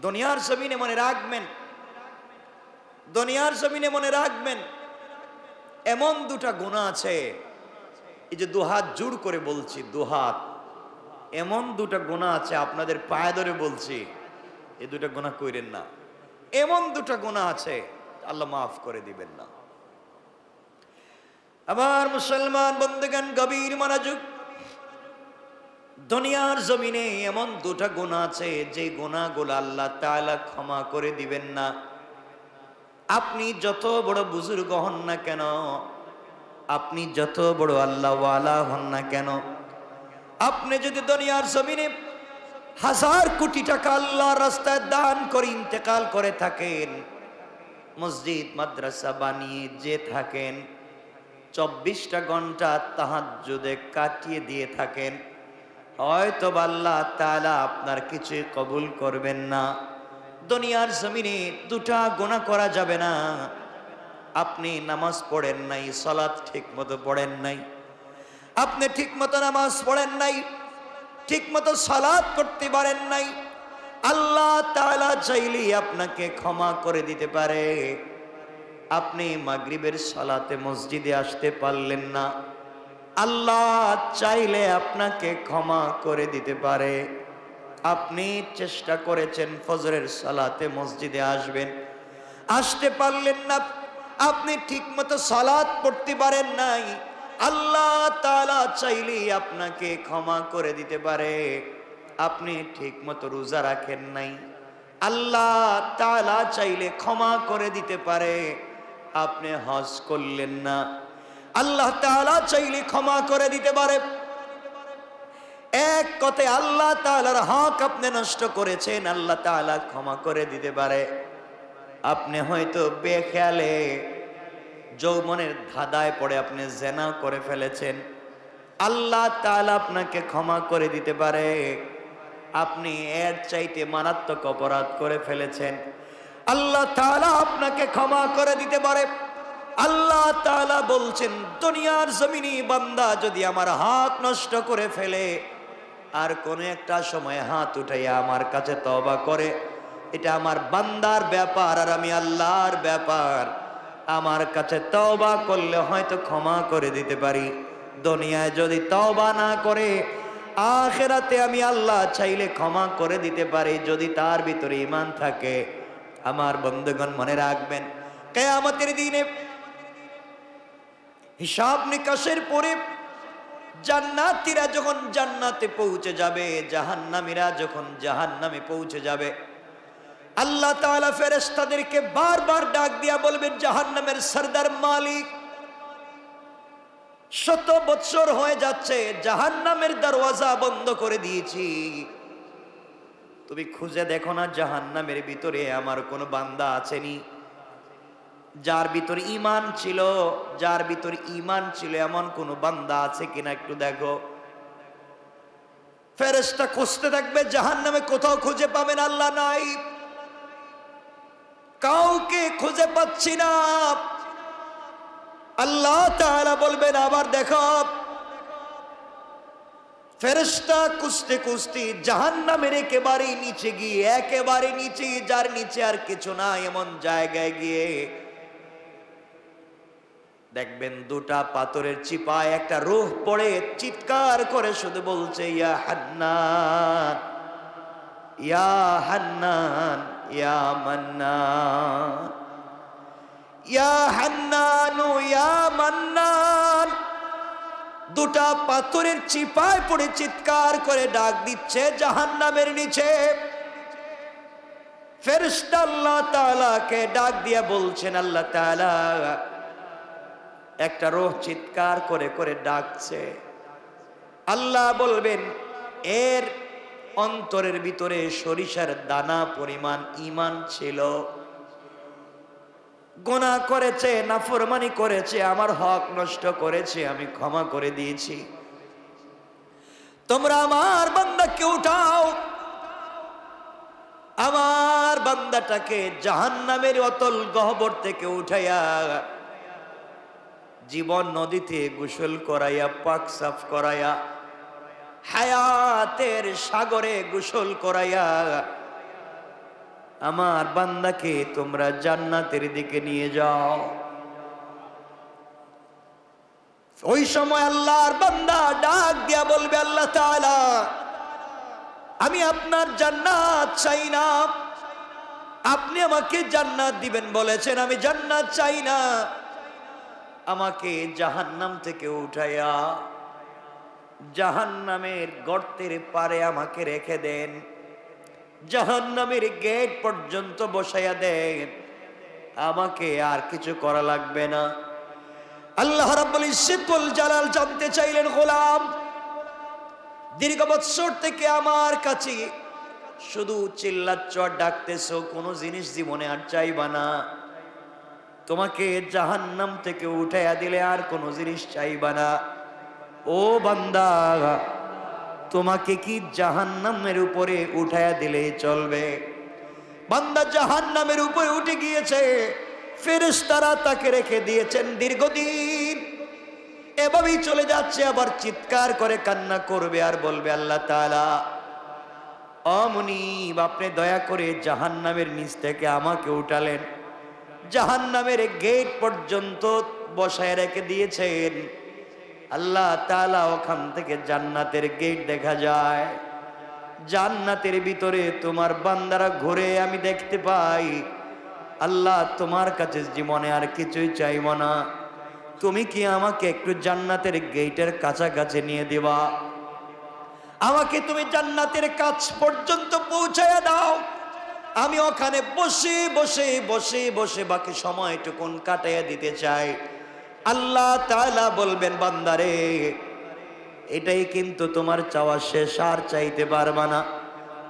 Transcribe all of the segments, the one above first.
দুনিয়ার জমিনে মনে রাখবেন, দুনিয়ার জমিনে মনে রাখবেন, এমন দুটা গুনাহ আছে, এই যে দুহাত জোড় করে বলছি, দুহাত, এমন দুটা গুনাহ আছে, আপনাদের পায়ে ধরে বলছি, এই দুটা গুনাহ কইরেন না। এমন দুটা গুনাহ আছে, আল্লাহ মাফ করে দিবেন না। আমার মুসলমান বন্ধুগণ, গভীর মনোযোগ। দুনিয়ার জমিনে এমন দুটা গুনাহ আছে, যে গুনাহগুলো আল্লাহ তাআলা ক্ষমা করে দিবেন না। আপনি যত বড় বুজুর্গ হন না কেন, আপনি যত বড় আল্লাহওয়ালা হন না কেন, আপনি যদি দুনিয়ার জমিনে 1000 কোটি টাকা আল্লাহর রাস্তায় দান করে ইন্তেকাল করে থাকেন, মসজিদ মাদ্রাসা বানিয়ে যে থাকেন, 24টা ঘন্টা তাহাজ্জুদে কাটিয়ে দিয়ে থাকেন, হয়তো আল্লাহ তাআলা আপনার কিছুই কবুল করবেন না। দুনিয়ার জমিনে দুটা গুনাহ করা যাবে না। আপনি নামাজ পড়েন নাই, সালাত ঠিক মতো পড়েন নাই, আপনি ঠিক মতো নামাজ পড়েন নাই, ঠিক মতো সালাত করতে পারেন নাই, আল্লাহ তাআলা চাইলেই আপনাকে ক্ষমা করে দিতে পারে। আপনি মাগরিবের সালাতে মসজিদে আসতে পারলেন না, আল্লাহ চাইলে আপনাকে ক্ষমা করে দিতে পারে। আপনি চেষ্টা করেছেন ফজরের সালাতে মসজিদে আসবেন, আসতে পারলেন না, আপনি ঠিকমতো সালাত পড়তে পারেন নাই, আল্লাহ তাআলা চাইলেই আপনাকে ক্ষমা করে দিতে পারে। আপনি ঠিকমতো রোজা রাখেন নাই, আল্লাহ তাআলা চাইলে ক্ষমা করে দিতে পারে। আপনি হজ করলেন না, আল্লাহ তাআলা চাইলে ক্ষমা করে দিতে পারে। এক কথায় আল্লাহ তাআলার হক আপনি নষ্ট করেছেন, আল্লাহ তাআলা ক্ষমা করে দিতে পারে। আপনি হয়তো বেখেয়ালে যৌবনের ধাঁধায় পড়ে আপনি জিনা করে ফেলেছেন, আল্লাহ তাআলা আপনাকে ক্ষমা করে দিতে পারে। আপনি এর চাইতে মারাত্মক অপরাধ করে ফেলেছেন, আল্লাহ তাআলা আপনাকে ক্ষমা করে দিতে পারে। আল্লাহ তাআলা বলছেন, দুনিয়ার জমিনে বান্দা যদি আমার হক নষ্ট করে ফেলে, আর কোন একটা সময় হাত উঠাইয়া আমার কাছে তওবা করে, এটা আমার বান্দার ব্যাপার আর আমি আল্লাহর ব্যাপার। আমার কাছে তওবা করলে হয়তো ক্ষমা করে দিতে পারি। দুনিয়ায় যদি তওবা না করে, আখিরাতে আমি আল্লাহ চাইলে ক্ষমা করে দিতে পারি, যদি তার ভিতরে ঈমান থাকে। আমার বন্ধুগণ মনে রাখবেন, কিয়ামতের দিনে হিসাব নিকাশের পরে জান্নাতীরা যখন জান্নাতে পৌঁছে যাবে, জাহান্নামীরা যখন জাহান্নামে পৌঁছে যাবে, আল্লাহ তাআলা ফেরেশতাদেরকে বারবার ডাক দিয়া বলবেন, জাহান্নামের সরদার মালিক, 100 বছর হয়ে যাচ্ছে জাহান্নামের দরওয়াজা বন্ধ করে দিয়েছি, তুমি খুঁজে দেখো না জাহান্নামের ভিতরে আমার কোন বান্দা আছেনি, যার ভিতর ঈমান ছিল, যার ভিতর ঈমান ছিল এমন কোন বান্দা আছে কিনা একটু দেখো। ফেরেশতা খুঁজতে থাকবে, জাহান্নামে কোথাও খুঁজে পাবেন আল্লাহ নাই, কাউকে খুঁজে পাচ্ছি না। আল্লাহ তাআলা বলবেন, আবার দেখো। ফেরেশতা খুঁজতে খুঁজতে জাহান্নামের একেবারে নিচে গিয়ে, একেবারে নিচে, যার নিচে আর কিছু না, এমন জায়গায় গিয়ে দেখবেন দুটা পাথরের চিপায় একটা রূহ পড়ে চিৎকার করে শুধু বলছে, ইয়া হান্নান, ইয়া হান্নান, ইয়া মান্নান, ইয়া হান্নান, ইয়া মান্নান। দুটা পাথরের চিপায় পড়ে চিৎকার করে ডাক দিচ্ছে জাহান্নামের নিচে। ফেরেশতা আল্লাহ তাআলাকে ডাক দিয়া বলছেন, আল্লাহ তাআলা একটা রূহ চিৎকার করে করে ডাকছে। আল্লাহ বলবেন, এর অন্তরের ভিতরে সরিষার দানা পরিমাণ ঈমান ছিল, গুনাহ করেছে, নাফরমানি করেছে, আমার হক নষ্ট করেছে, আমি ক্ষমা করে দিয়েছি, তোমরা আমার বান্দাকে উঠাও, আমার বান্দাটাকে জাহান্নামের অতল গহ্বর থেকে উঠাইয়া জীবন নদীতে গোসল করাইয়া, পাক সাফ করাইয়া, হায়াতের সাগরে গোসল করাইয়া আমার বান্দাকে তোমরা জান্নাতের দিকে নিয়ে যাও। ওই সময় আল্লাহর বান্দা ডাক দিয়া বলবে, আল্লাহ তাআলা, আমি আপনার জান্নাত চাই না, আপনি আমাকে জান্নাত দিবেন বলেছেন, আমি জান্নাত চাই না, আমাকে জাহান্নাম থেকে উঠাইয়া জাহান্নামের গর্তের পারে আমাকে রেখে দেন, জাহান্নামের গেট পর্যন্ত বসাইয়া দেন, আমাকে আর কিছু করা লাগবে না। আল্লাহ রাব্বুল ইজ্জত ওয়াল জালাল জানতে চাইলেন, গোলাম, দীর্ঘ বৎসর থেকে আমার কাছে শুধু চিল্লাচ্ছ আর ডাকতেছো, কোনো জিনিস জীবনে আর চাইবা না, তোমাকে জাহান্নাম থেকে উঠাইয়া দিলে আর কোনো জিনিস চাইবা না। ও বান্দা, তোমাকে কি জাহান্নামের উপরে উঠাইয়া দিলে চলবে? বান্দা জাহান্নামের উপরে উঠে গিয়েছে, ফেরেশতারা তাকে রেখে দিয়েছেন দীর্ঘদিন, এভাবেই চলে যাচ্ছে। আবার চিৎকার করে কান্না করবে আর বলবে, আল্লাহ তাআলা, ও মুনিব, আপনি দয়া করে জাহান্নামের নিচ থেকে আমাকে উঠালেন, জাহান্নামের গেট পর্যন্ত বসায় রেখে দিয়েছেন। আল্লাহ তাআলা, ওখান থেকে জান্নাতের গেট দেখা যায়, জান্নাতের ভিতরে তোমার বান্দারা ঘুরে আমি দেখতে পাই। আল্লাহ, তোমার কাছে জীবনে আর কিছুই চাইব না, তুমি কি আমাকে একটু জান্নাতের গেটের কাছাকাছি নিয়ে দিবা? আমাকে তুমি জান্নাতের কাছ পর্যন্ত পৌঁছায়া দাও, আমি ওখানে বসে বসে বসে বসে বাকি সময়টুকুন কাটাইয়া দিতে চাই। আল্লাহ তাআলা বলবেন, বান্দারে, এটাই কিন্তু তোমার চাওয়া শেষ, আর চাইতে পারবা না।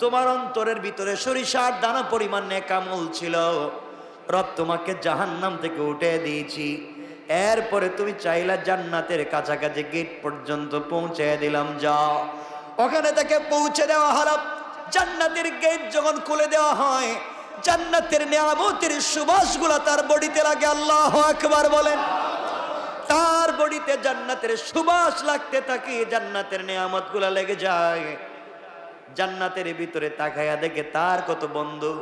তোমার অন্তরের ভিতরে সরিষার দানা পরিমাণ নেক আমল ছিল, রব তোমাকে জাহান্নাম থেকে উঠে দিয়েছি, এরপরে তুমি চাইলা জান্নাতের কাছাকাছি গেট পর্যন্ত পৌঁছে দিলাম, যাও। ওখানে তাকে পৌঁছে দেওয়া হলো। জান্নাতের গেট যখন খুলে দেওয়া হয়, জান্নাতের নিয়ামতের সুবাসগুলো তার বডিতে লাগে। আল্লাহু আকবার বলেন। তার বডিতে জান্নাতের সুবাস লাগতে থাকে, জান্নাতের নিয়ামতগুলো লেগে যায়। জান্নাতের ভিতরে তাকায়া দেখে তার কত বন্ধু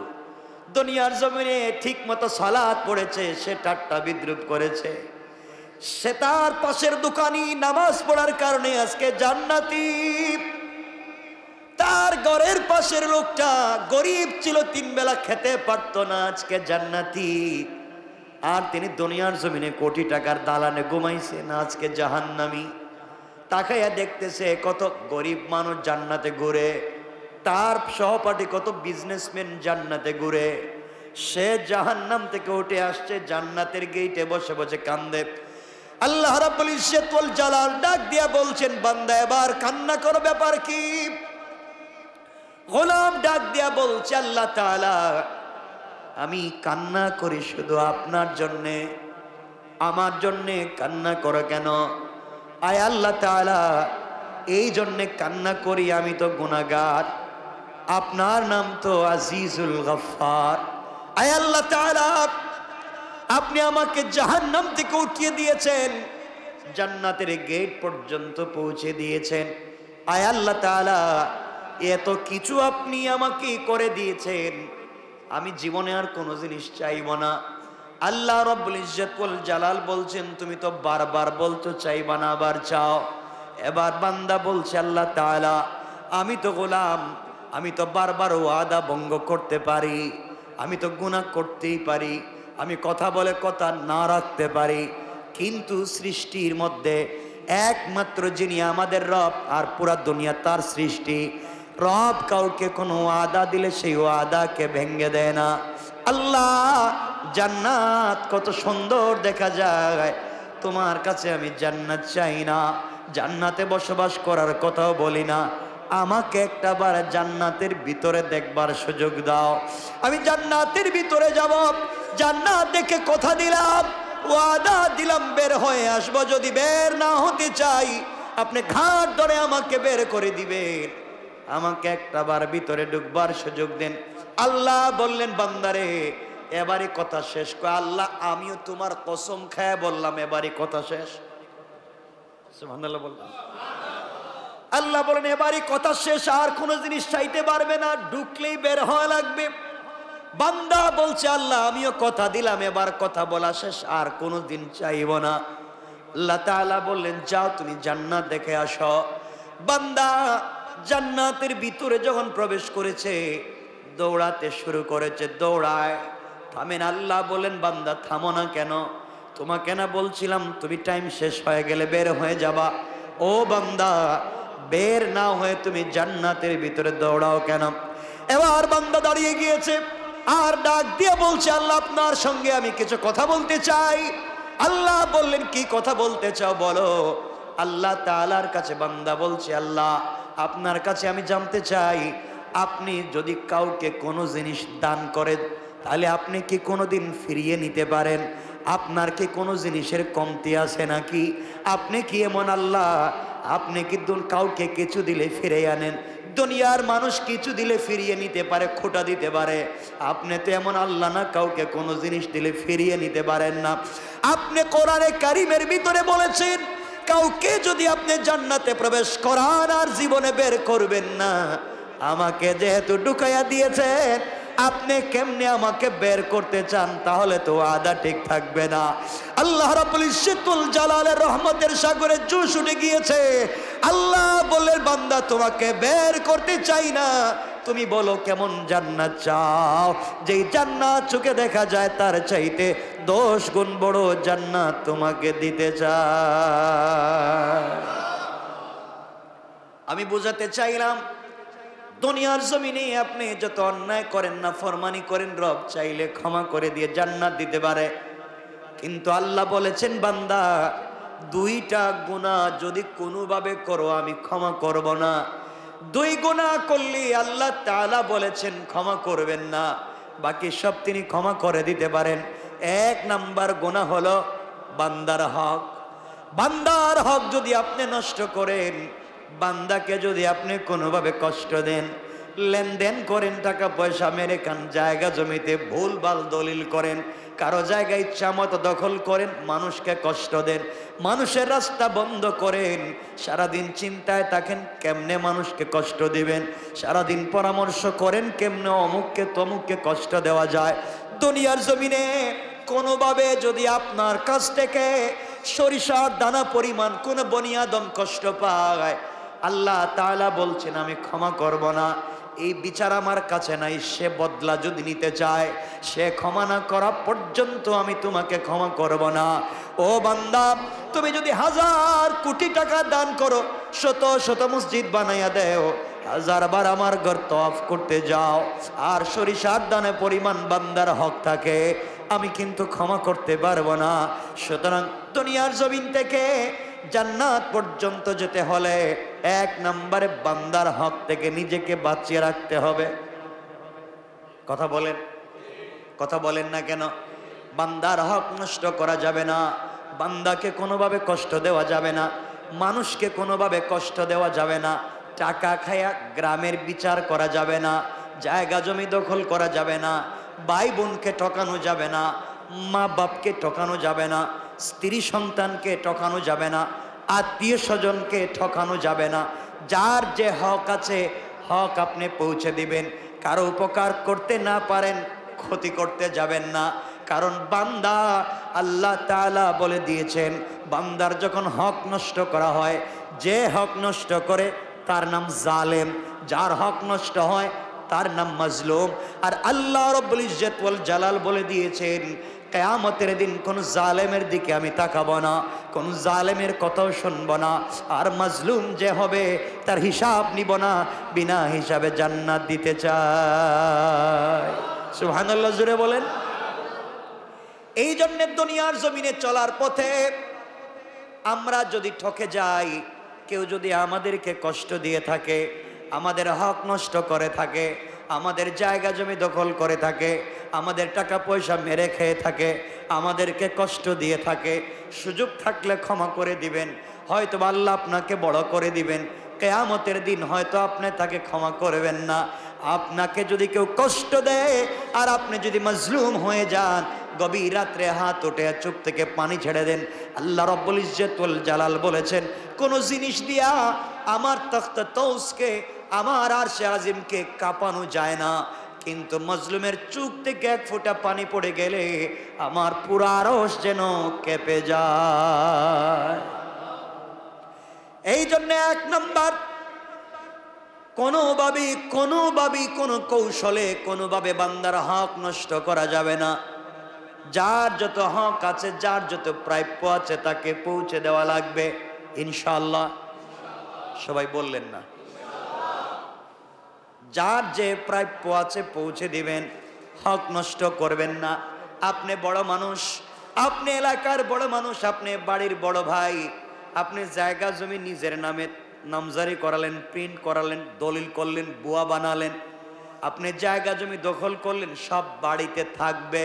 দুনিয়ার জমিনে ঠিক মতো সালাত পড়েছে, সে ঠাট্টা বিদ্রুপ করেছে। সে তার পাশের দোকানি নামাজ পড়ার কারণে আজকে জান্নাতি। তার ঘরের পাশের লোকটা গরিব ছিল, 3 বেলা খেতে পারতো না, আজকে জান্নাতি। আর তিনি দুনিয়ার জমিনে কোটি টাকার দালানে ঘুমাইছেন, আজকে জাহান্নামী। তাকাইয়া দেখতেছে কত গরিব মানুষ জান্নাতে ঘুরে, তার সহপাঠী কত বিজনেসম্যান জান্নাতে ঘুরে, সে জাহান্নাম থেকে উঠে আসছে, জান্নাতের গেটে বসে বসে কান্দে। আল্লাহ রাব্বুল ইজ্জত ওয়াল জালাল ডাক দিয়া বলছেন, বান্দা এবার কান্না করো, ব্যাপার কি? গোলাম ডাক দিয়া বলছে, আল্লাহ তাআলা, আমি কান্না করি শুধু আপনার জন্যে, আমার জন্যে কান্না করো কেন? আয় আল্লাহ তাআলা, এই জন্যে কান্না করি, আমি তো গুনাহগার, আপনার নাম তো আজিজুল গফফার। আয় আল্লাহ তাআলা, আপনি আমাকে জাহান্নাম থেকে উঠিয়ে দিয়েছেন, জান্নাতের গেট পর্যন্ত পৌঁছে দিয়েছেন। আয় আল্লাহ তাআলা, এত কিছু আপনি আমাকে করে দিয়েছেন, আমি জীবনে আর কোনো জিনিস চাইব না। আল্লাহ রাব্বুল ইজ্জত ওয়াল জালাল বলছেন, তুমি তো বারবার বলতো চাইবা না, আবার চাও। এবার বান্দা বলছে, আল্লাহ তাআলা, আমি তো গোলাম, আমি তো বারবার ওয়াদা ভঙ্গ করতে পারি, আমি তো গুনাহ করতেই পারি, আমি কথা বলে কথা না রাখতে পারি, কিন্তু সৃষ্টির মধ্যে একমাত্র যিনি আমাদের রব, আর পুরা দুনিয়া তার সৃষ্টি, রব কাউকে কোনো ওয়াদা দিলে সেই ওয়াদাকে ভেঙে দেয় না। আল্লাহ, জান্নাত কত সুন্দর দেখা যায়, তোমার কাছে আমি জান্নাত চাই না, জান্নাতে বসবাস করার কথাও বলি না, আমাকে একটা বার জান্নাতের ভিতরে দেখবার সুযোগ দাও, আমি জান্নাতের ভিতরে যাব, জান্নাত দেখে কথা দিলাম, ওয়াদা দিলাম বের হয়ে আসবো, যদি বের না হতে চাই আপনি ঘাট ধরে আমাকে বের করে দিবেন, আমাকে একটা বার ভিতরে ঢুকবার সুযোগ দেন। আল্লাহ বললেন, বান্দারে এবারই কথা শেষ। কয়, আল্লাহ, আমিও তোমার কসম খায় বললাম এবারই কথা শেষ। সুবহানাল্লাহ বললাম। আল্লাহ বলেন, এবারই কথা শেষ, আর কোনো জিনিস চাইতে পারবে না, ঢুকলেই বের হওয়া লাগবে। বান্দা বলছে আল্লাহ আমিও কথা দিলাম, এবার কথা বলা শেষ, আর কোনোদিন চাইব না। আল্লাহ তাআলা বললেন যাও তুমি জান্নাত দেখে আসো। বান্দা জান্নাতের ভিতরে যখন প্রবেশ করেছে দৌড়াতে শুরু করেছে, দৌড়ায়। থামেন। আল্লাহ বলেন বান্দা থামো না কেন? তোমাকে না বলছিলাম তুমি টাইম শেষ হয়ে গেলে বের হয়ে যাবা? ও বান্দা বের না হয়ে তুমি জান্নাতের ভিতরে দৌড়াও কেন? এবার বান্দা দাঁড়িয়ে গিয়েছে আর ডাক দিয়ে বলছে আল্লাহ আপনার সঙ্গে আমি কিছু কথা বলতে চাই। আল্লাহ বললেন কি কথা বলতে চাও বলো। আল্লাহ তাআলার কাছে বান্দা বলছে আল্লাহ আপনার কাছে আমি জানতে চাই আপনি যদি কাউকে কোনো জিনিস দান করেন তাহলে আপনি কি কোনোদিন ফিরিয়ে নিতে পারেন? আপনার কি কোনো জিনিসের কমতি আছে নাকি? আপনি কি এমন আল্লাহ আপনি কি কাউকে কিছু দিলে ফিরে আনেন? দুনিয়ার মানুষ কিছু দিলে ফিরিয়ে নিতে পারে, খোটা দিতে পারে। আপনি তো এমন আল্লাহ না কাউকে কোনো জিনিস দিলে ফিরিয়ে নিতে পারেন না। আপনি কোরআনে কারিমের ভিতরে বলেছেন কাউকে যদি আপনি জান্নাতে প্রবেশ করান আর জীবনে বের করবেন না, আমাকে যেহেতু ঢুকাইয়া দিয়েছেন আপনি কেমনে আমাকে বের করতে চান? তাহলে তো আদা ঠিক থাকবে না। আল্লাহ রাব্বুল ইজ্জতুল জালালের রহমতের সাগরে জোশ উঠে গিয়েছে। আল্লাহ বললেন বান্দা তোমাকে বের করতে চাই না, তুমি বলো কেমন জান্নাত চাও? যেই জান্নাত চোখে দেখা যায় তার চাইতে 10 গুণ বড় জান্নাত তোমাকে দিতে চাই। আমি বোঝাতে চাইলাম দুনিয়ার জমিনে আপনি যত অন্যায় করেন না ফরমানি করেন রব চাইলে ক্ষমা করে দিয়ে জান্নাত দিতে পারে। কিন্তু আল্লাহ বলেছেন বান্দা 2টা গুনাহ যদি কোনোভাবে করো আমি ক্ষমা করব না। 2 গুনাহ করলে আল্লাহ তাআলা বলেছেন ক্ষমা করবেন না, বাকি সব তিনি ক্ষমা করে দিতে পারেন। 1 নাম্বার গুনাহ হলো বান্দার হক। বান্দার হক যদি আপনি নষ্ট করেন, বান্দাকে যদি আপনি কোনোভাবে কষ্ট দেন, লেনদেন করেন, টাকা পয়সা মেরে খান, জায়গা জমিতে ভুলভাল দলিল করেন, কারো জায়গা ইচ্ছা মতো দখল করেন, মানুষকে কষ্ট দেন, মানুষের রাস্তা বন্ধ করেন, সারাদিন চিন্তায় থাকেন কেমনে মানুষকে কষ্ট দিবেন, সারাদিন পরামর্শ করেন কেমনে অমুককে তমুককে কষ্ট দেওয়া যায়। দুনিয়ার জমিনে কোনোভাবে যদি আপনার কাছ থেকে সরিষার দানা পরিমাণ কোন বনি আদম কষ্ট পায়, আল্লাহ তাআলা বলছেন আমি ক্ষমা করব না। এই বিচার আমার কাছে নাই। সে বদলা যদি নিতে চায়, সে ক্ষমা না করা পর্যন্ত আমি তোমাকে ক্ষমা করব না। ও বান্দা তুমি যদি 1000 কোটি টাকা দান করো, শত শত মসজিদ বানাইয়া দেও, 1000 বার আমার ঘর তওয়াফ করতে যাও, আর সরিষার দানে পরিমাণ বান্দার হক থাকে, আমি কিন্তু ক্ষমা করতে পারবো না। সুতরাং দুনিয়ার জমিন থেকে জান্নাত পর্যন্ত যেতে হলে 1 নম্বরে বান্দার হক থেকে নিজেকে বাঁচিয়ে রাখতে হবে। কথা বলেন, কথা বলেন না কেন? বান্দার হক নষ্ট করা যাবে না, বান্দাকে কোনোভাবে কষ্ট দেওয়া যাবে না, মানুষকে কোনোভাবে কষ্ট দেওয়া যাবে না, টাকা খায়া গ্রামের বিচার করা যাবে না, জায়গা জমি দখল করা যাবে না, ভাই বোনকে ঠকানো যাবে না, মা বাপকে ঠকানো যাবে না, স্ত্রী সন্তানকে ঠকানো যাবে না, আত্মীয় স্বজনকে ঠকানো যাবে না। যার যে হক আছে হক আপনি পৌঁছে দিবেন। কারো উপকার করতে না পারেন ক্ষতি করতে যাবেন না, কারণ বান্দা আল্লাহ তাআলা বলে দিয়েছেন বান্দার যখন হক নষ্ট করা হয়, যে হক নষ্ট করে তার নাম জালেম, যার হক নষ্ট হয় তার নাম মাজলুম। আর আল্লাহ রাব্বুল ইজ্জত ওয়াল জালাল বলে দিয়েছেন কিয়ামতের দিন কোন জালেমের দিকে আমি তাকাবো না, কোন জালেমের কথাও শুনবো না, আর মাজলুম যে হবে তার হিসাব নিব না, বিনা হিসাবে জান্নাত দিতে চাই। সুবহানাল্লাহ জোরে বলেন। এই জন্য দুনিয়ার জমিনে চলার পথে আমরা যদি ঠকে যাই, কেউ যদি আমাদেরকে কষ্ট দিয়ে থাকে, আমাদের হক নষ্ট করে থাকে, আমাদের জায়গা জমি দখল করে থাকে, আমাদের টাকা পয়সা মেরে খেয়ে থাকে, আমাদেরকে কষ্ট দিয়ে থাকে, সুযোগ থাকলে ক্ষমা করে দিবেন। হয়তো আল্লাহ আপনাকে বড় করে দিবেন, কিয়ামতের দিন হয়তো আপনি তাকে ক্ষমা করবেন না। আপনাকে যদি কেউ কষ্ট দেয় আর আপনি যদি মাজলুম হয়ে যান, গভীর রাত্রে হাত উঠে চোখ থেকে পানি ছেড়ে দেন। আল্লাহ রাব্বুল ইজ্জত ওয়াল জালাল বলেছেন কোন জিনিস দিয়া আমার তখত তৌসকে, আমার আরশে আজিমকে কাঁপানো যায় না, কিন্তু মজলুমের চোখ থেকে এক ফোঁটা পানি পড়ে গেলে আমার পুরো আরশ যেন কেঁপে যায়। এই জন্য এক নাম্বার, কোনোভাবে কোনো কৌশলে কোনোভাবে বান্দার হক নষ্ট করা যাবে না। যার যত হক আছে, যার যত প্রাপ্য আছে তাকে পৌঁছে দেওয়া লাগবে ইনশাআল্লাহ। সবাই বললেন না? যার যে প্রাপ্য আছে পৌঁছে দিবেন, হক নষ্ট করবেন না। আপনি বড় মানুষ, আপনি এলাকার বড় মানুষ, আপনি বাড়ির বড় ভাই, আপনি জায়গা জমি নিজের নামে নামজারি করালেন, প্রিন্ট করালেন, দলিল করলেন, বুয়া বানালেন, আপনি জায়গা জমি দখল করলেন, সব বাড়িতে থাকবে,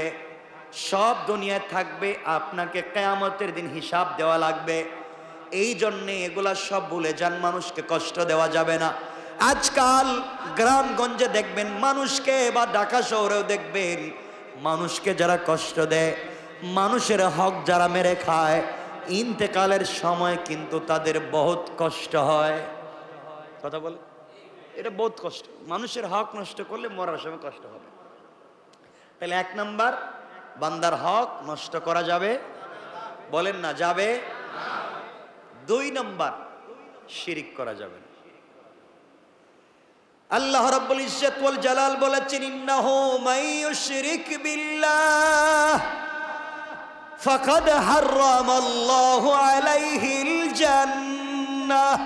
সব দুনিয়ায় থাকবে, আপনাকে কিয়ামতের দিন হিসাব দেওয়া লাগবে। এই জন্যে এগুলা সব ভুলে যান, মানুষকে কষ্ট দেওয়া যাবে না। আজকাল গ্রামগঞ্জে দেখবেন মানুষকে, বা ঢাকা শহরেও দেখবেন মানুষকে যারা কষ্ট দেয়, মানুষের হক যারা মেরে খায়, ইন্তেকালের সময় কিন্তু তাদের বহুত কষ্ট হয়। কথা বলে, এটা বহুত কষ্ট। মানুষের হক নষ্ট করলে মরার সময় কষ্ট হবে। তাহলে এক নাম্বার, বান্দার হক নষ্ট করা যাবে, বলেন না যাবে। 2 নাম্বার, শিরিক করা যাবে না। আল্লাহ রাব্বুল ইজ্জত ওয়াল জালাল বলেছেন, ইন্নাহু মাইয়ুশরিক বিল্লাহ ফাকাদ হারামাল্লাহু আলাইহিল জান্নাহ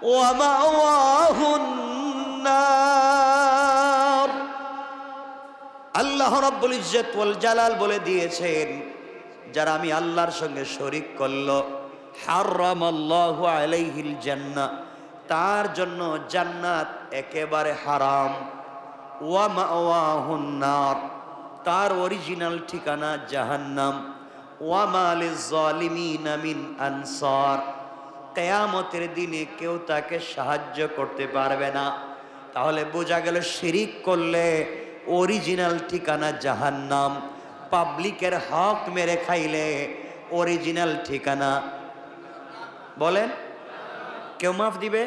ওয়া মাওয়াহুন নার। আল্লাহ রাব্বুল ইজ্জত ওয়াল জালাল বলে দিয়েছেন, যারা আমি আল্লাহর সঙ্গে শরীক করলো, হারামাল্লাহু আলাইহিল জান্নাহ, তার জন্য জান্নাত একেবারে হারাম। ওয়া মাওয়াহুন নার, তার অরিজিনাল ঠিকানা জাহান্নাম। ওয়া মা লিয-যালিমিনা মিন আনসার, কিয়ামতের দিনে কেউ তাকে সাহায্য করতে পারবে না। তাহলে বোঝা গেল শিরিক করলে অরিজিনাল ঠিকানা জাহান্নাম, পাবলিকের হক মেরে খাইলে অরিজিনাল ঠিকানা, বলেন কেউ মাফ দিবে?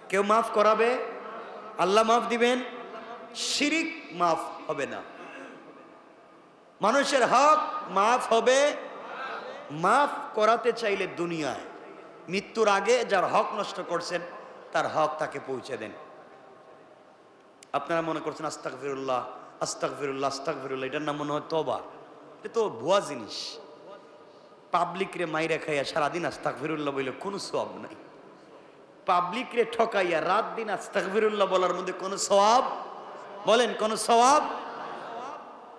কেউ মাফ করাবে? আল্লাহ মাফ দিবেন? শিরিক মাফ হবে না। মানুষের হক মাফ হবে, মাফ করাতে চাইলে দুনিয়ায় মৃত্যুর আগে যার হক নষ্ট করছেন তার হক তাকে পৌঁছে দেন। আপনারা মনে করছেন আস্তাগফিরুল্লাহ আস্তাগফিরুল্লাহ আস্তাগফিরুল্লাহ, এটার নাম মনে হয় তওবা। এটা তো ভুয়া জিনিস। পাবলিক রে মাইরা খাইয়া সারাদিন আস্তাগফিরুল্লাহ বলে কোনো সওয়াব নাই। পাবলিক রে ঠকাইয়া রাত দিন আস্তাগফিরুল্লাহ বলার মধ্যে কোনো সওয়াব, বলেন কোনো সওয়াব?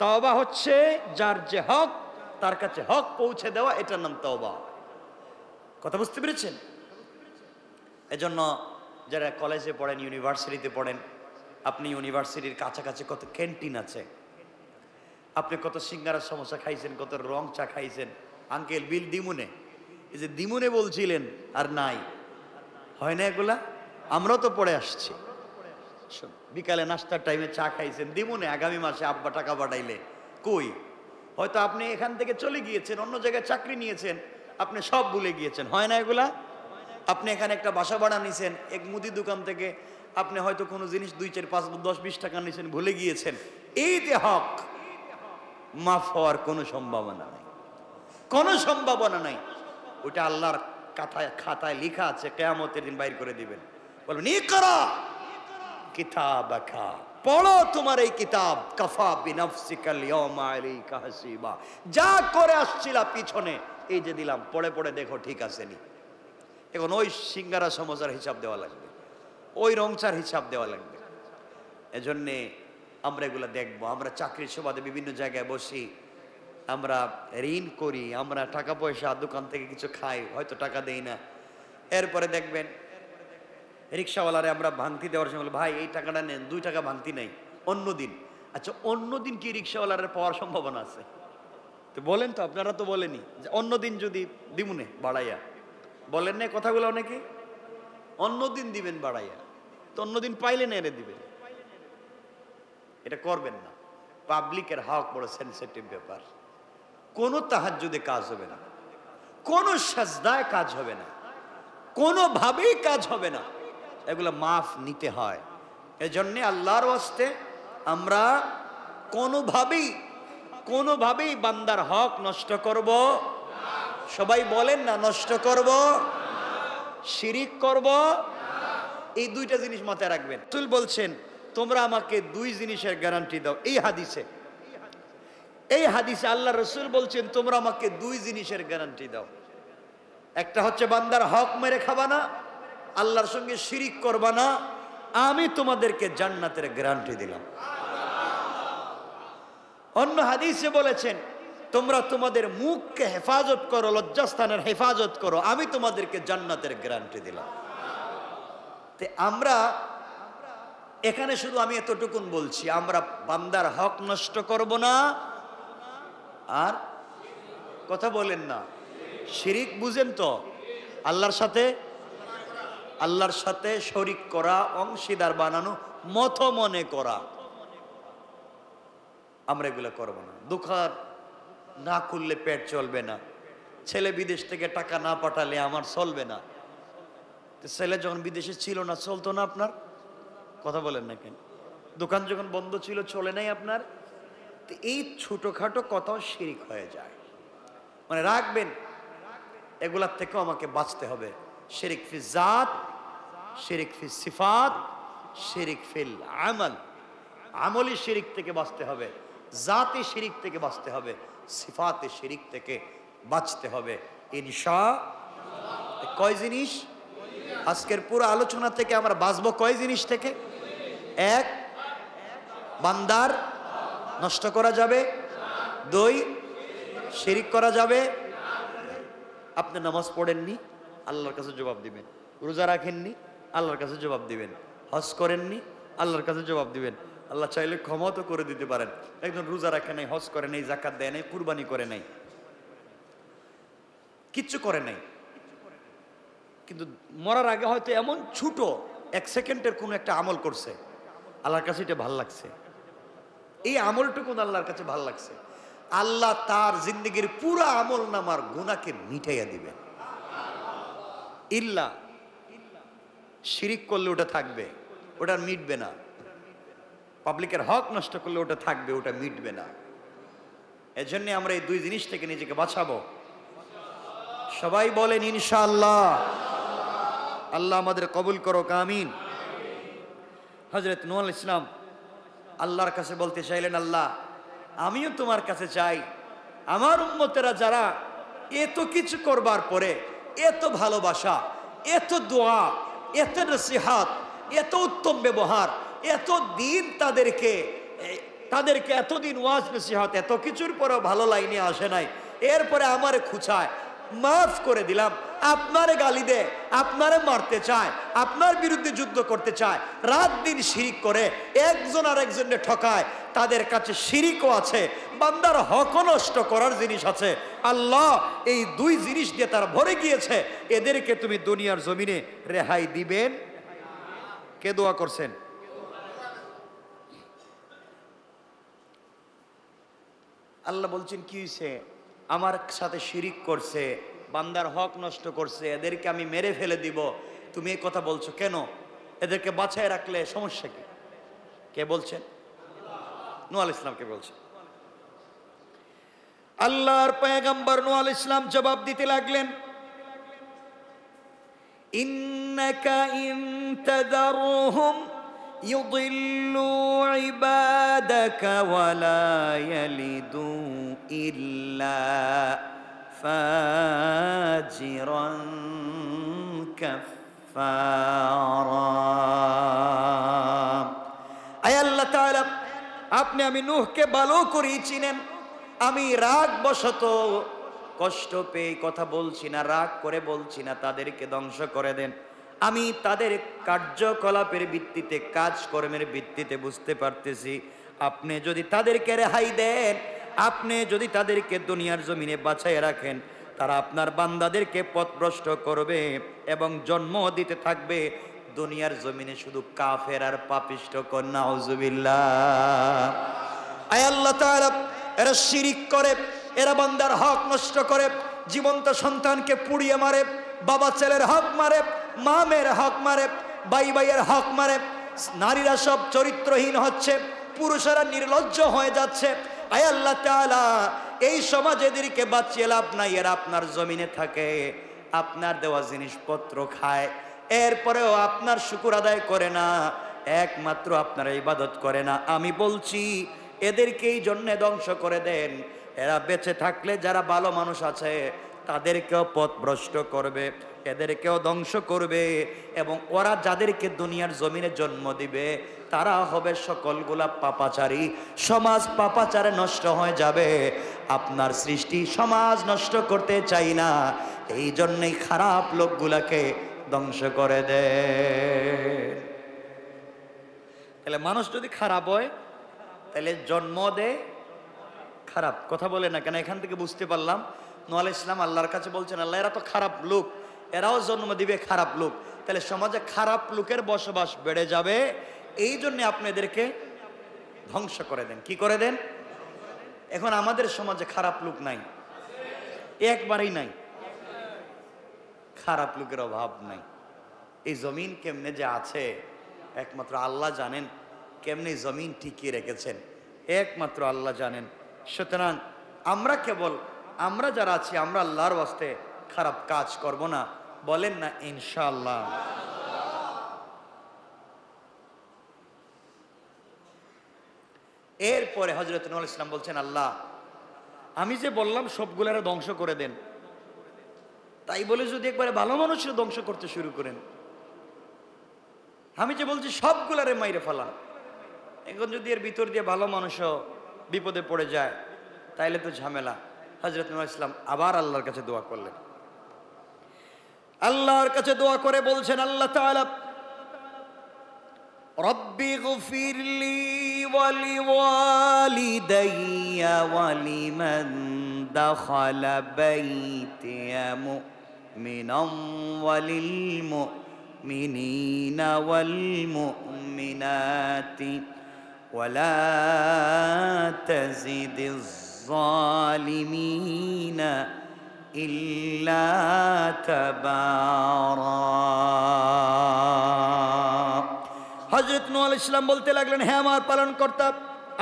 তওবা হচ্ছে যার যে হক তার কাছে হক পৌঁছে দেওয়া, এটার নাম তওবা। কথা বুঝতে পেরেছেন? এজন্য যারা কলেজে পড়েন, ইউনিভার্সিটিতে পড়েন, আপনি ইউনিভার্সিটির কাছাকাছি কত ক্যান্টিন আছে, আপনি কত সিঙ্গারা সমোসা খাইছেন, কত রং চা খাইছেন। আঙ্কেল বিল দিমুনে, এই যে দিমুনে বলছিলেন আর নাই, হয় না এগুলা? আমরাও তো পড়ে আসছি। বিকালে নাস্তার টাইমে চা খাইছেন দিমুনে, আগামী মাসে আব্বা টাকা পাঠাইলে কই? হয়তো আপনি এখান থেকে চলে গিয়েছেন, অন্য জায়গায় চাকরি নিয়েছেন, আপনি সব ভুলে গিয়েছেন, হয় না এগুলা? আপনি এখানে একটা বাসা ভাড়া নিয়েছেন, এক মুদি দোকান থেকে আপনি হয়তো কোনো জিনিস 2, 4, 5, 10, 20 টাকা নিয়েছেন, ভুলে গিয়েছেন। এই যে হক মাফ হওয়ার কোনো সম্ভাবনা নাই, কোনো সম্ভাবনা নাই। ওটা আল্লাহর খাতায় লেখা আছে, কিয়ামতের দিন বাইর করে দিবেন। বলবেন ইকরা কিতাবাকা, পড়ো তোমার এই কিতাব, কাফা বিনাফসিকাল ইয়াওমা আলাইকা হাসিবা। যা করে আসছিলা পিছনে, এই যে দিলাম, পড়ে পড়ে দেখো ঠিক আছে নি। এখন ওই সিঙ্গারা সমোসার হিসাব দেওয়া লাগবে, ওই রংচার হিসাব দেওয়া লাগবে। এজন্যে আমরা এগুলো দেখবো। আমরা চাকরির সুবাদে বিভিন্ন জায়গায় বসি, আমরা ঋণ করি, আমরা টাকা পয়সা দোকান থেকে কিছু খাই, হয়তো টাকা দেই না। এরপরে দেখবেন রিক্সাওয়ালারে আমরা ভাঙতি দেওয়ার সময়, ভাই এই টাকাটা নেন, 2 টাকা ভাঙতি নেই, অন্য দিন। আচ্ছা অন্য দিন কি রিক্সাওয়ালারে পাওয়ার সম্ভাবনা আছে? তো বলেন তো, আপনারা তো বলেনি যে অন্য দিন যদি দিমুনে বাড়াইয়া, বলেন না কথাগুলো অনেকে? অন্য দিন দিবেন বাড়াইয়া, তো অন্য দিন পাইলে না এনে দিবেন। এটা করবেন না। পাবলিকের হক বড় সেনসিটিভ ব্যাপার। কোনো তাহাজ্জুদে কাজ হবে না, কোনো সাজদায় কাজ হবে না, কোনোভাবেই কাজ হবে না। এগুলো মাফ নিতে হয়। এজন্যে আল্লাহর ওয়াস্তে আমরা কোনোভাবেই বান্দার হক নষ্ট করব, সবাই বলেন না, নষ্ট করব, শিরিক করব, এই দুইটা জিনিস মাথায় রাখবেন। রাসূল বলছেন তোমরা আমাকে দুই জিনিসের গ্যারান্টি দাও। এই হাদিসে আল্লাহ রসুল বলছেন তোমরা আমাকে দুই জিনিসের গ্যারান্টি দাও। একটা হচ্ছে বান্দার হক মেরে খাবা না, আল্লাহর সঙ্গে শিরিক করবা না, আমি তোমাদেরকে জান্নাতের গ্যারান্টি দিলাম। অন্য হাদিসে বলেছেন তোমরা তোমাদের মুখকে হেফাজত করো, লজ্জাস্থানের হেফাজত করো, আমি তোমাদেরকে জান্নাতের গ্যারান্টি দিলাম। তে আমরা এখানে শুধু আমি এতটুকুন বলছি, আমরা বান্দার হক নষ্ট করব না, আর কথা বলেন না, শিরিক বুঝেন তো, আল্লাহর সাথে শরিক করা, অংশীদার বানানো, মত মনে করা, আমরা এগুলো করব না। দোকান না খুললে পেট চলবে না, ছেলে বিদেশ থেকে টাকা না পাঠালে আমার চলবে না। ছেলে যখন বিদেশে ছিল না, চলতো না আপনার, কথা বলেন না কেন? দোকান যখন বন্ধ ছিল, চলে নাই আপনার। এই ছোটখাটো কথাও শিরিক হয়ে যায়, মানে রাখবেন, এগুলার থেকেও আমাকে বাঁচতে হবে। শিরিক ফি জাত, শিরিক ফি সিফাত, শিরিক ফিল আমল, আমলি শিরিক থেকে বাঁচতে হবে, জাতি শিরিক থেকে বাঁচতে হবে, সিফাতে শিরিক থেকে বাঁচতে হবে ইনশাআল্লাহ। কয় জিনিস? আজকের পুরো আলোচনা থেকে আমরা বাঁচবো কয় জিনিস থেকে? এক, বান্দার নষ্ট করা যাবে। দুই, শিরিক করা যাবে। আপনি নামাজ পড়েননি, আল্লাহর কাছে জবাব দিবেন। রোজা রাখেননি, আল্লাহর কাছে জবাব দিবেন। হজ করেননি, আল্লাহর কাছে জবাব দিবেন। আল্লাহ চাইলে ক্ষমা তো করে দিতে পারেন। একজন রোজা রাখে নাই, হজ করে নাই, যাকাত দেয় নাই, কুরবানি করে নাই, কিচ্ছু করে নাই, কিন্তু মরার আগে হয়তো এমন ছোট এক সেকেন্ডের কোন একটা আমল করছে, আল্লাহর কাছে এটা ভাল লাগছে, এই আমলটুকু আল্লাহর কাছে ভাল লাগছে, আল্লাহ তার জিন্দগির পুরো আমল নামার গুনাহকে মিটাইয়া দিবেন। ইল্লা শিরিক করলে ওটা থাকবে, ওটা মিটবে না। পাবলিকের হক নষ্ট করলে ওটা থাকবে, ওটা মিটবে না। এজন্য আমরা এই দুই জিনিস থেকে নিজেকে বাঁচাবো। সবাই বলেন ইনশাআল্লাহ। আল্লাহ আমাদের কবুল করো, আমিন। হযরত নূহ আলাইহিস সালাম আল্লাহর কাছে বলতে চাইলেন, আল্লাহ আমিও তোমার কাছে চাই, আমার উম্মতেরা যারা এত কিছু করবার পরে এত ভালোবাসা, এত দোয়া, এত নসিহত, এত উত্তম ব্যবহার, এত দিন তাদেরকে এতদিন ওয়াজ নসিহত, এত কিছুর পরেও ভালো লাইনে আসে নাই, এরপরে আমারে খুঁচায়, মাফ করে দিলাম, আপনারে গালি দে, আপনারে মারতে চায়, আপনার বিরুদ্ধে যুদ্ধ করতে চায়, রাত দিন শিরিক করে, একজন আর একজনকে ঠকায়, তাদের কাছে শিরিকও আছে, বান্দার হক নষ্ট করার জিনিস আছে। আল্লাহ এই দুই জিনিস দিয়ে তারা ভরে গিয়েছে, এদেরকে তুমি দুনিয়ার জমিনে রেহাই দিবেন। কে দোয়া করছেন? আল্লাহ বলছেন কি হয়েছে? আমার সাথে শিরিক করছে, বান্দার হক নষ্ট করছে, এদেরকে আমি মেরে ফেলে দিব। তুমি এই কথা বলছো কেন? এদেরকে বাঁচায় রাখলে সমস্যা কি? কে বলছেন? নূহ আলাইহিস সালামকে বলছেন। আল্লাহর পয়গম্বর নূহ আলাইহিস সালাম জবাব দিতে লাগলেন, ইন্নাকা ইন তাযারহুম ইউদিল্লু ইবাদাকা ওয়া লা ইয়ালিদু ইল্লা ফাজিরান কাফফারা। আয় আল্লাহ তাআলা, আপনি আমি নূহকে ভালো করেই চিনেন। আমি রাগ বশত কষ্ট পেয়ে কথা বলছি না, রাগ করে বলছি না তাদেরকে ধ্বংস করে দেন। আমি তাদের কার্যকলাপের ভিত্তিতে, কাজকর্মের ভিত্তিতে বুঝতে পারতেছি, আপনি যদি তাদেরকে রেহাই দেন, আপনি যদি তাদেরকে দুনিয়ার জমিনে বাঁচায় রাখেন, তারা আপনার বান্দাদেরকে পথভ্রষ্ট করবে এবং জন্ম দিতে থাকবে দুনিয়ার জমিনে শুধু কাফের আর পাপিষ্ঠ। কন্যা নাউজুবিল্লাহ। আয় আল্লাহ তাআলা, এরা শিরিক করে, এরা বান্দার হক নষ্ট করে, জীবন্ত সন্তানকে পুড়িয়ে মারে, বাবা ছেলের হক মারে, মা মেয়ের হক মারে, ভাই ভাইয়ের হক মারে, নারীরা সব চরিত্রহীন হচ্ছে, পুরুষেরা নির্লজ্জ হয়ে যাচ্ছে। আয় আল্লাহ তাআলা, এই সমাজ এদেরকে বাঁচিয়ে লাভ নাই, এরা আপনার জমিনে থাকে, আপনার দেওয়া জিনিসপত্র খায়, এরপরেও আপনার শুকর আদায় করে না, একমাত্র আপনার ইবাদত করে না। আমি বলছি এদেরকে এই জন্যে ধ্বংস করে দেন। এরা বেঁচে থাকলে যারা ভালো মানুষ আছে তাদেরকেও পথভ্রষ্ট করবে, এদেরকেও ধ্বংস করবে, এবং ওরা যাদেরকে দুনিয়ার জমিনে জন্ম দিবে তারা হবে সকলগুলা পাপাচারী। সমাজ পাপাচারে নষ্ট হয়ে যাবে। আপনার সৃষ্টি সমাজ নষ্ট করতে চাই না, এই জন্যই খারাপ লোকগুলাকে ধ্বংস করে দেয়। তাহলে মানুষ যদি খারাপ হয় তাহলে জন্ম দেয় খারাপ। কথা বলে না কেন? এখান থেকে বুঝতে পারলাম নূহ আলাইহিস সালাম আল্লাহর কাছে বলছেন, আল্লাহ এরা তো খারাপ লোক, এরাও জন্ম দিবে খারাপ লোক, তাহলে সমাজে খারাপ লোকের বসবাস বেড়ে যাবে, এই জন্য আপনি এদেরকে ধ্বংস করে দেন। কি করে দেন? এখন আমাদের সমাজে খারাপ লোক নাই, একবারই নাই, খারাপ লোকের অভাব নাই। এই জমিন কেমনে যে আছে একমাত্র আল্লাহ জানেন, কেমনে জমিন টিকিয়ে রেখেছেন একমাত্র আল্লাহ জানেন। সুতরাং আমরা যারা আছি আমরা আল্লাহর ওয়াস্তে খারাপ কাজ করব না, বলেন না ইনশাআল্লাহ। এরপরে হযরত নূহ আলাইহিস সালাম বলছেন, আল্লাহ আমি যে বললাম সবগুলারে ধ্বংস করে দেন, তাই বলে যদি একবারে ভালো মানুষের ধ্বংস করতে শুরু করেন, আমি যে বলছি সবগুলারে মাইরে ফেলান, এখন যদি এর ভিতর দিয়ে ভালো মানুষও বিপদে পড়ে যায় তাইলে তো ঝামেলা। হযরত নূহ আলাইহিস সালাম আবার আল্লাহর কাছে দোয়া করলেন। আল্লাহর কাছে দোয়া করে বলছেন, আল্লাহ তাআলা রব্বি গফিরলি ওয়া লিওয়ালিদাইয়া ওয়া লিমান দাখালা বাইতিয়া মুমিনান ওয়া লিল মুমিনিনা ওয়াল মুমিনাতি ওয়া লা তাজিদিজ জালিমিনা ইল্লা তাবারা। হযরত নূহ আলাইহিস সালাম বলতে লাগলেন, হে আমার পালনকর্তা,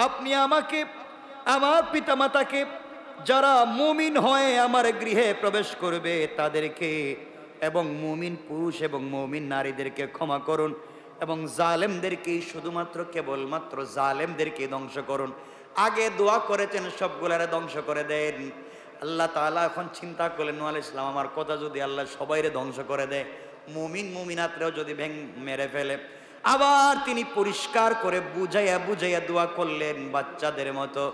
আপনি আমাকে, আমার পিতামাতাকে, যারা মুমিন হয়ে আমার গৃহে প্রবেশ করবে তাদেরকে, এবং মুমিন পুরুষ এবং মুমিন নারীদেরকে ক্ষমা করুন, এবং জালেমদেরকে, শুধুমাত্র কেবলমাত্র জালেমদেরকে ধ্বংস করুন। আগে দোয়া করেছেন সবগুলারে ধ্বংস করে দেন। আল্লাহ তাআলা এখন চিন্তা করলেন, নূহ আলাইহিস সালাম আমার কথা যদি আল্লাহ সবাইরে ধ্বংস করে দেয়, মুমিন মুমিনাতরেও যদি মেরে ফেলে, আবার তিনি পরিষ্কার করে বুঝাইয়া দোয়া করলেন বাচ্চাদের মতো।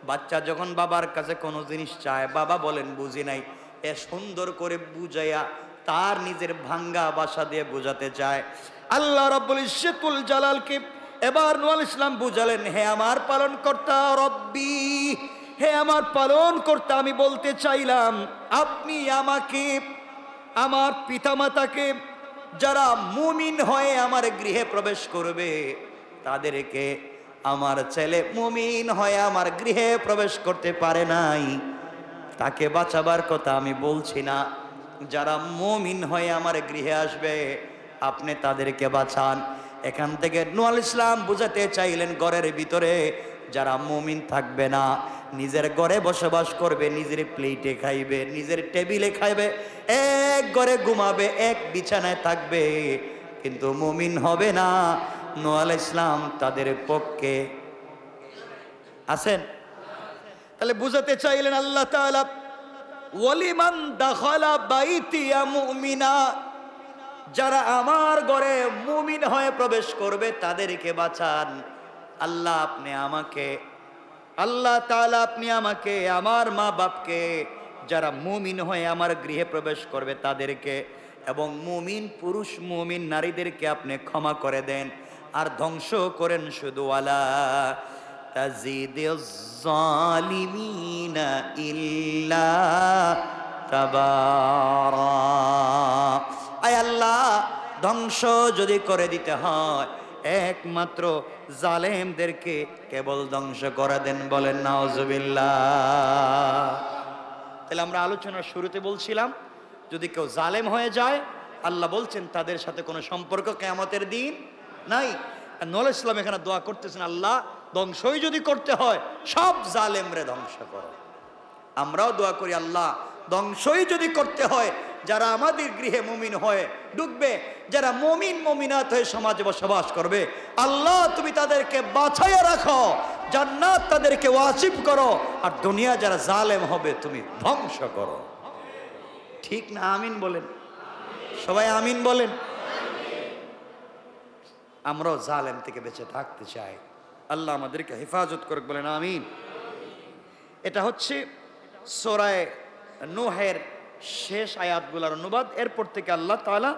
বাচ্চা যখন বাবার কাছে কোনো জিনিস চায়, বাবা বলেন বুঝি নাই, এ সুন্দর করে বুঝাইয়া তার নিজের ভাঙ্গা ভাষা দিয়ে বোঝাতে চায়। আল্লাহ রাব্বুল ইজ্জতুল জালালকে এবার নূহ আলাইহিস সালাম বুঝালেন, হে আমার পালনকর্তা রব্বি, হে আমার পালনকর্তা, আমি বলতে চাইলাম আপনি আমাকে, আমার পিতামাতাকে, যারা মুমিন হয়ে আমার গৃহে প্রবেশ করবে তাদেরকে, আমার ছেলে মুমিন হয়ে আমার গৃহে প্রবেশ করতে পারে নাই, তাকে বাঁচাবার কথা আমি বলছি না, যারা মুমিন হয়ে আমার গৃহে আসবে আপনি তাদেরকে বাঁচান। এখান থেকে নূহ আলাইহিস সালাম বুঝাতে চাইলেন, ঘরের ভিতরে যারা মুমিন থাকবে না, নিজের ঘরে বসবাস করবে, নিজের প্লেটে খাইবে, নিজের টেবিলে খাইবে, এক ঘরে ঘুমাবে, এক বিছানায় থাকবে, কিন্তু মুমিন হবে না, নূহ আলাইহিস সালাম তাদের পক্ষে আছেন। তাহলে বুঝাতে চাইলেন আল্লাহ তাআলা, ওয়ালিমান দাখালা বাইতিয়া মুমিনা, যারা আমার ঘরে মুমিন হয়ে প্রবেশ করবে তাদেরকে বাঁচান। আল্লাহ আপনি আমাকে, আল্লাহ তাআলা আপনি আমাকে, আমার মা বাপকে, যারা মুমিন হয়ে আমার গৃহে প্রবেশ করবে তাদেরকে, এবং মুমিন পুরুষ মুমিন নারীদেরকে আপনি ক্ষমা করে দেন, আর ধ্বংস করেন শুধু ওয়ালা তাজিদিজ জালিমিনা ইল্লা তাবারা। আয় আল্লাহ, ধ্বংস যদি করে দিতে হয় একমাত্র জালেমদেরকে কেবল ধ্বংস করে দেন, বলেন নাউজুবিল্লাহ। তাহলে আমরা আলোচনার শুরুতে বলছিলাম, যদি কেউ জালেম হয়ে যায় আল্লাহ বলছেন তাদের সাথে কোনো সম্পর্ক কিয়ামতের দিন নাই। নূহ আলাইহিস সালাম এখানে দোয়া করতেছেন, আল্লাহ ধ্বংসই যদি করতে হয় সব জালেমরে ধ্বংস করো। আমরাও দোয়া করি আল্লাহ ধ্বংসই যদি করতে হয় যারা আমাদের গৃহে মুমিন হয়ে ঢুকবে, যারা মুমিন মুমিনাত হয়ে সমাজে বসবাস করবে, আল্লাহ তুমি তাদেরকে বাছাইয়া রাখো, জান্নাত তাদেরকে ওয়াজিব করো, আর দুনিয়া যারা জালেম হবে তুমি ধ্বংস করো। ঠিক না? আমিন বলেন সবাই, আমিন বলেন। আমরাও জালেম থেকে বেঁচে থাকতে চাই, আল্লাহ আমাদেরকে হেফাজত করুক, বলেন আমিন। এটা হচ্ছে সূরা নূহের শেষ আয়াতগুলোর অনুবাদ। এরপর থেকে আল্লাহ তাআলা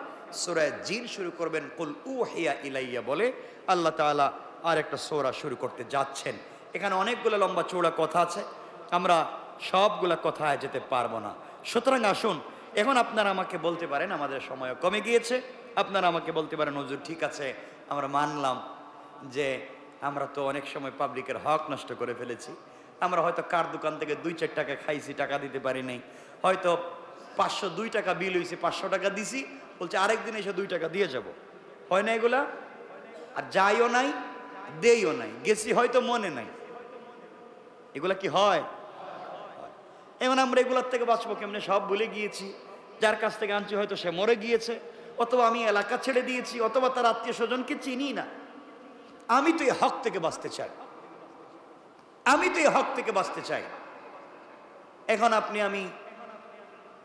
সূরা জিন শুরু করবেন, কুল উহিয়া ইলাইয়া বলে আল্লাহ তাআলা আর একটা সূরা শুরু করতে যাচ্ছেন। এখানে অনেকগুলো লম্বা চৌড়া কথা আছে, আমরা সবগুলা কথায় যেতে পারবো না। সুতরাং আসুন, এখন আপনারা আমাকে বলতে পারেন, আমাদের সময় কমে গিয়েছে, আপনারা আমাকে বলতে পারেন হুজুর ঠিক আছে আমরা মানলাম যে আমরা তো অনেক সময় পাবলিকের হক নষ্ট করে ফেলেছি, আমরা হয়তো কার দোকান থেকে 2-4 টাকা খাইছি, টাকা দিতে পারি নাই, হয়তো 502 টাকা বিল হয়েছে, 500 টাকা দিছি, বলছে আরেকদিন এসে 2 টাকা দিয়ে যাব। হয় না এগুলা? আর যাইও নাই দেইও নাই, গেছি হয়তো মনে নাই, এগুলা কি হয়? এমন আমরা এগুলার থেকে বাঁচবো কেমনে? সব ভুলে গিয়েছি, যার কাছ থেকে আনছি হয়তো সে মরে গিয়েছে, অথবা আমি এলাকা ছেড়ে দিয়েছি, অথবা তার আত্মীয় স্বজনকে চিনি না। আমি তো এই হক থেকে বাঁচতে চাই, আমি তো এই হক থেকে বাঁচতে চাই। এখন আপনি আমি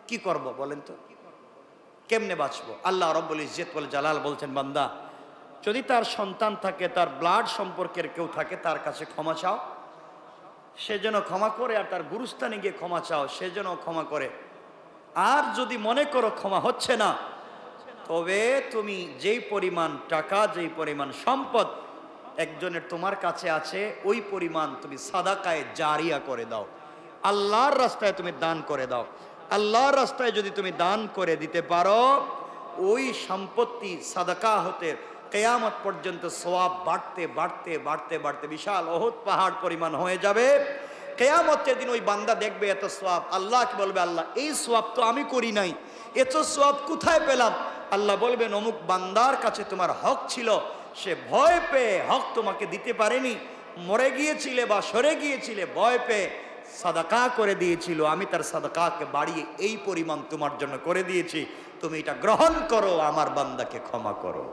কি করব বলেন তো? কেমনে বাঁচবো? আল্লাহ রাব্বুল ইজ্জত ওয়াল জালাল বলছেন, বান্দা যদি তার সন্তান থাকে, তার ব্লাড সম্পর্কের কেউ থাকে, তার কাছে ক্ষমা চাও, সে যেন ক্ষমা করে, আর তার গুরুস্থানে গিয়ে ক্ষমা চাও, সে যেন ক্ষমা করে। আর যদি মনে করো ক্ষমা হচ্ছে না, তবে তুমি যেই পরিমাণ টাকা, যেই পরিমাণ সম্পদ একজনের তোমার কাছে আছে, ওই পরিমাণ তুমি সাদাকায়ে জারিয়া করে দাও, আল্লাহর রাস্তায় তুমি দান করে দাও। আল্লাহর রাস্তায় যদি তুমি দান করে দিতে পারো, ওই সম্পত্তি সাদাকা হতে কিয়ামত পর্যন্ত সওয়াব বাড়তে বাড়তে বাড়তে বাড়তে বিশাল ওহদ পাহাড় পরিমাণ হয়ে যাবে। কিয়ামতের দিন ওই বান্দা দেখবে এত সওয়াব, আল্লাহকে বলবে আল্লাহ এই সওয়াব তো আমি করি নাই, এত সওয়াব কোথায় পেলাম? আল্লাহ বলবেন অমুক বান্দার কাছে তোমার হক ছিল, সে ভয় পেয়ে হক তোমাকে দিতে পারেনি, মরে গিয়েছিলে বা সরে গিয়েছিলে, ভয় পেয়ে সাদাকা করে দিয়েছিল, আমি তার সাদাকাকে বাড়িয়ে এই পরিমাণ তোমার জন্য করে দিয়েছি, তুমি এটা গ্রহণ করো, আমার বান্দাকে ক্ষমা করো।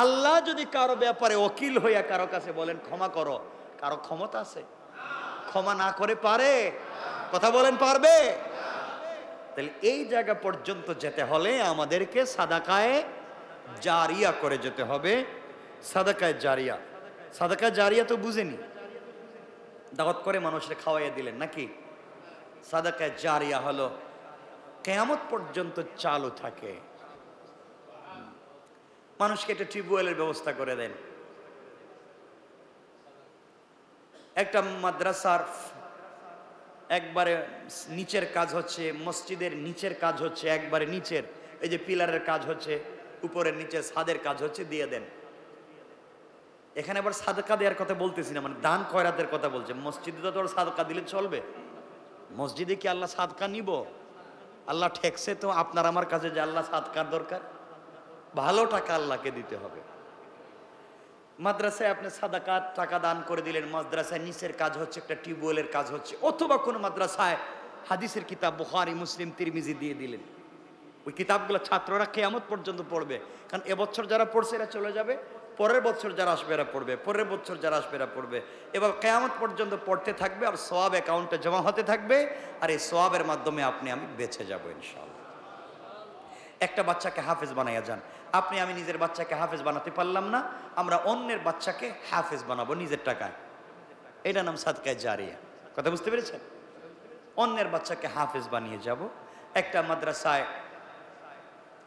আল্লাহ যদি কারো ব্যাপারে ওকিল হইয়া কারো কাছে বলেন ক্ষমা করো, কারো ক্ষমতা আছে? ক্ষমা না করে পারে? কথা বলেন পারবে? তাহলে এই জায়গা পর্যন্ত যেতে হলে আমাদেরকে সাদাকায়ে জারিয়া করে যেতে হবে। সাদাকায়ে জারিয়া, সাদাকায়ে জারিয়া তো বুঝেনি, দাওয়াত করে মানুষকে খাওয়াইয়া দিলেন নাকি? সাদাকায়ে জারিয়া হলো কিয়ামত পর্যন্ত চালু থাকে। মানুষকে একটা টিউবওয়েলের ব্যবস্থা করে দেন, একটা মাদ্রাসার একবারে নিচের কাজ হচ্ছে, মসজিদের নিচের কাজ হচ্ছে, একবারে নিচের এই যে পিলারের কাজ হচ্ছে, উপরের নিচে ছাদের কাজ হচ্ছে, দিয়ে দেন। এখানে আবার সাদকা দেওয়ার কথা বলতেছি না, মানে দান খয়রাতের কথা বলছে। মসজিদে তো সাদকা দিলে চলবে? মসজিদে কি আল্লাহ সাদকা নিব? আল্লাহ ঠেকছে তো আপনার আমার কাছে যে আল্লাহ সাদকার দরকার? ভালো টাকা আল্লাহকে দিতে হবে। মাদ্রাসায় আপনি সাদাকা টাকা দান করে দিলেন, মাদ্রাসায় নিচের কাজ হচ্ছে, একটা টিউবওয়েলের কাজ হচ্ছে, অথবা কোনো মাদ্রাসায় হাদিসের কিতাব বুখারী, মুসলিম, তিরমিজি দিয়ে দিলেন। ওই কিতাবগুলো ছাত্ররা কিয়ামত পর্যন্ত পড়বে, কারণ এবছর যারা পড়ছে এরা চলে যাবে, পরের বছর যারা আসবে এরা পড়বে, পরের বছর যারা আসবে এরা পড়বে, এবার কিয়ামত পর্যন্ত পড়তে থাকবে, আর সওয়াব অ্যাকাউন্টে জমা হতে থাকবে, আর এই সওয়াবের মাধ্যমে আপনি আমি বেঁচে যাবো ইনশাআল্লাহ। একটা বাচ্চাকে হাফেজ বানাইয়া যান, আপনি আমি নিজের বাচ্চাকে হাফেজ বানাতে পারলাম না, আমরা অন্যের বাচ্চাকে হাফেজ বানাবো নিজের টাকায়, এটা নাম সাদকায়ে জারিয়া। কথা বুঝতে পেরেছেন? অন্যের বাচ্চাকে হাফেজ বানিয়ে যাব, একটা মাদ্রাসায়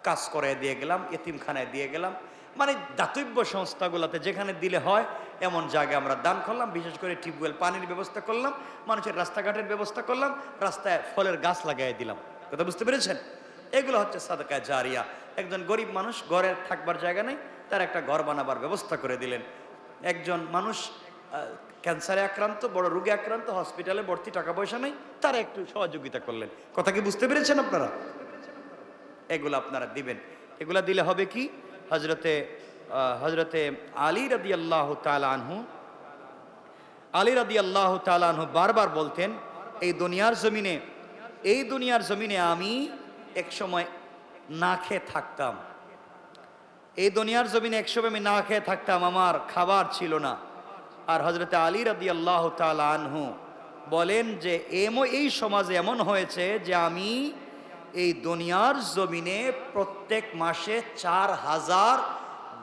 কাজ করে দিয়ে গেলাম, এতিমখানায় দিয়ে গেলাম, মানে দাতব্য সংস্থাগুলোতে যেখানে দিলে হয় এমন জায়গায় আমরা দান করলাম। বিশেষ করে টিউবওয়েল, পানির ব্যবস্থা করলাম, মানুষের রাস্তাঘাটের ব্যবস্থা করলাম, রাস্তায় ফলের গাছ লাগাই দিলাম। কথা বুঝতে পেরেছেন? এগুলো হচ্ছে সাদকায়ে জারিয়া। একজন গরিব মানুষ, ঘরের থাকবার জায়গা নেই, তার একটা ঘর বানাবার ব্যবস্থা করে দিলেন। একজন মানুষ ক্যান্সারে আক্রান্ত, বড় রোগে আক্রান্ত, হসপিটালে ভর্তি, টাকা পয়সা নেই, তারা একটু সহযোগিতা করলেন। কথা কি বুঝতে পেরেছেন আপনারা? এগুলো আপনারা দিবেন। এগুলা দিলে হবে কি, হজরতে আলী রাদিয়াল্লাহু তাআলা আনহু আলী রাদিয়াল্লাহু তাআলা আনহু বারবার বলতেন, এই দুনিয়ার জমিনে আমি এক সময় না খেয়ে থাকতাম, এই দুনিয়ার জমিনে একসময় আমি না খেয়ে থাকতাম, আমার খাবার ছিল না। আর হযরতে আলী রাদিয়াল্লাহু তাআলা আনহু বলেন যে এই সমাজে এমন হয়েছে যে আমি এই দুনিয়ার জমিনে প্রত্যেক মাসে 4000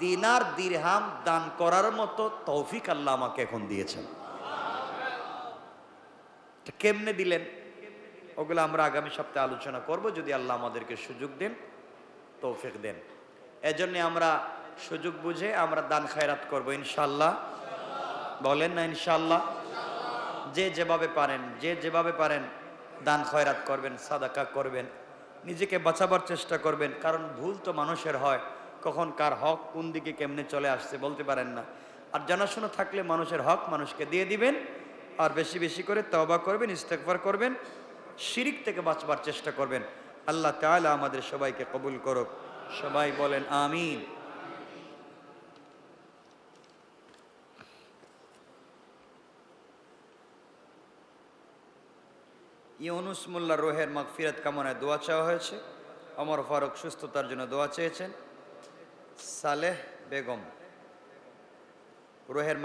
দিনার দিরহাম দান করার মতো তৌফিক আল্লাহ আমাকে এখন দিয়েছেন। কেমনে দিলেন ওগুলো আমরা আগামী সপ্তাহে আলোচনা করব, যদি আল্লাহ আমাদেরকে সুযোগ দেন, তৌফিক দেন। এজন্য আমরা সুযোগ বুঝে আমরা দান খায়রাত করব ইনশাআল্লাহ। বলেন না ইনশাআল্লাহ? যে যেভাবে পারেন দান খয়রাত করবেন, সাদাকা করবেন, নিজেকে বাঁচাবার চেষ্টা করবেন। কারণ ভুল তো মানুষের হয়, কখন কার হক কোন দিকে কেমনে চলে আসছে বলতে পারেন না। আর জানাশোনা থাকলে মানুষের হক মানুষকে দিয়ে দিবেন। আর বেশি বেশি করে তওবা করবেন, ইস্তেগফার করবেন, শিরিক থেকে বাঁচবার চেষ্টা করবেন। আল্লাহ তাআলা আমাদের সবাইকে কবুল করুক। সবাই বলেন আমিন। ইউনুস মোল্লা রোহের মাগফিরাত কামনায় দোয়া চাওয়া হয়েছে। ওমর ফারুক সুস্থতার জন্য দোয়া চেয়েছেন। সালেহ বেগম রোহের